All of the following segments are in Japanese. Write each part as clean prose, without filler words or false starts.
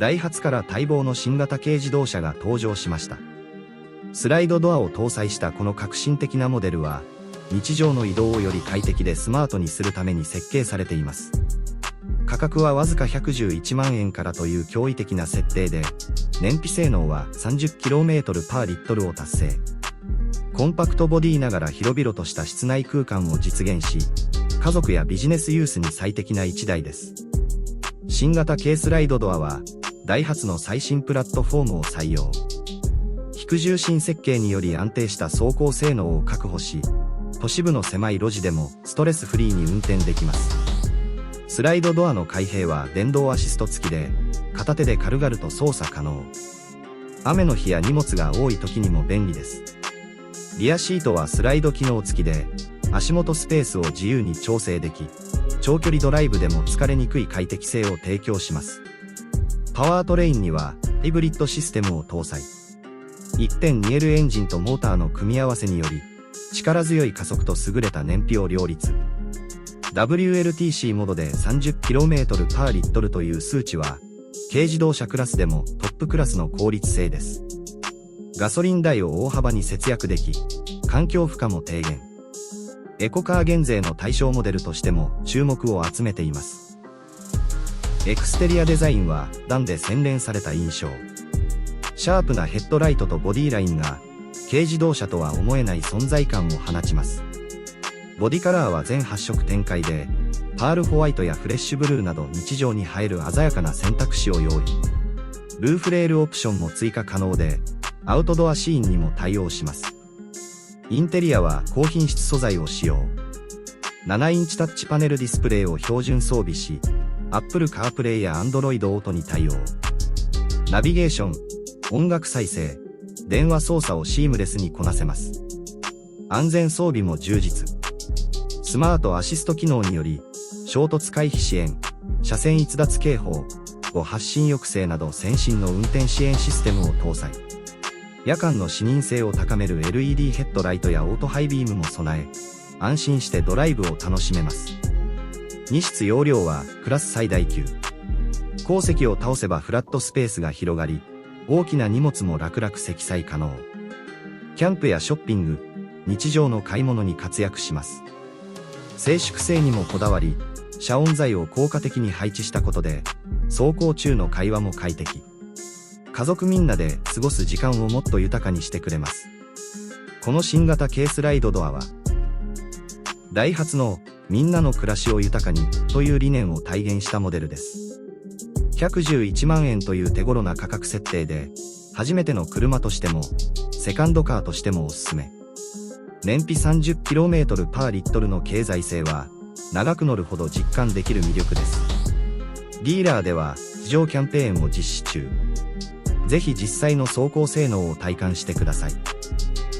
ダイハツから待望の新型軽自動車が登場しました。スライドドアを搭載したこの革新的なモデルは、日常の移動をより快適でスマートにするために設計されています。価格はわずか111万円からという驚異的な設定で、燃費性能は 30km/L を達成。コンパクトボディながら広々とした室内空間を実現し、家族やビジネスユースに最適な1台です。新型軽スライドドアは、ダイハツの最新プラットフォームを採用。低重心設計により安定した走行性能を確保し、都市部の狭い路地でもストレスフリーに運転できます。スライドドアの開閉は電動アシスト付きで、片手で軽々と操作可能。雨の日や荷物が多い時にも便利です。リアシートはスライド機能付きで、足元スペースを自由に調整でき、長距離ドライブでも疲れにくい快適性を提供します。パワートレインには、ハイブリッドシステムを搭載。1.2L エンジンとモーターの組み合わせにより、力強い加速と優れた燃費を両立。WLTC モードで 30km/L という数値は、軽自動車クラスでもトップクラスの効率性です。ガソリン代を大幅に節約でき、環境負荷も低減。エコカー減税の対象モデルとしても注目を集めています。エクステリアデザインは段で洗練された印象。シャープなヘッドライトとボディラインが、軽自動車とは思えない存在感を放ちます。ボディカラーは全8色展開で、パールホワイトやフレッシュブルーなど日常に映える鮮やかな選択肢を用意。ルーフレールオプションも追加可能で、アウトドアシーンにも対応します。インテリアは高品質素材を使用。7インチタッチパネルディスプレイを標準装備し、Apple CarPlay や Android Auto に対応。ナビゲーション、音楽再生、電話操作をシームレスにこなせます。安全装備も充実。スマートアシスト機能により、衝突回避支援、車線逸脱警報、誤発進抑制など先進の運転支援システムを搭載。夜間の視認性を高める LED ヘッドライトやオートハイビームも備え、安心してドライブを楽しめます。荷室容量はクラス最大級。後席を倒せばフラットスペースが広がり、大きな荷物も楽々積載可能。キャンプやショッピング、日常の買い物に活躍します。静粛性にもこだわり、遮音材を効果的に配置したことで、走行中の会話も快適。家族みんなで過ごす時間をもっと豊かにしてくれます。この新型軽スライドドアは、ダイハツのみんなの暮らしを豊かにという理念を体現したモデルです。111万円という手頃な価格設定で、初めての車としても、セカンドカーとしてもおすすめ。燃費 30km/L の経済性は、長く乗るほど実感できる魅力です。ディーラーでは、試乗キャンペーンを実施中。ぜひ実際の走行性能を体感してください。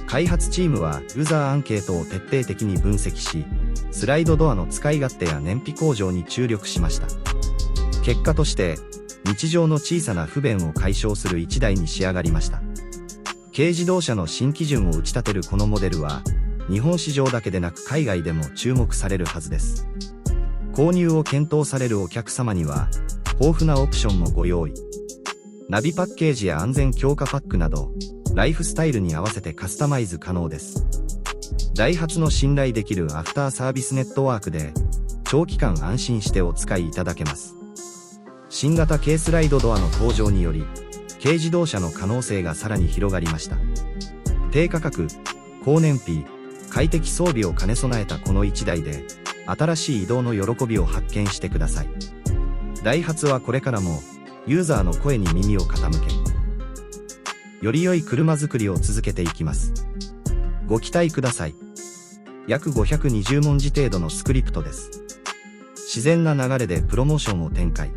開発チームはユーザーアンケートを徹底的に分析し、スライドドアの使い勝手や燃費向上に注力しました。結果として、日常の小さな不便を解消する1台に仕上がりました。軽自動車の新基準を打ち立てるこのモデルは、日本市場だけでなく海外でも注目されるはずです。購入を検討されるお客様には、豊富なオプションもご用意。ナビパッケージや安全強化パックなど、ライフスタイルに合わせてカスタマイズ可能です。ダイハツの信頼できるアフターサービスネットワークで、長期間安心してお使いいただけます。新型軽スライドドアの登場により、軽自動車の可能性がさらに広がりました。低価格、高燃費、快適装備を兼ね備えたこの1台で、新しい移動の喜びを発見してください。ダイハツはこれからも、ユーザーの声に耳を傾け、より良い車作りを続けていきます。ご期待ください。約520文字程度のスクリプトです。自然な流れでプロモーションを展開。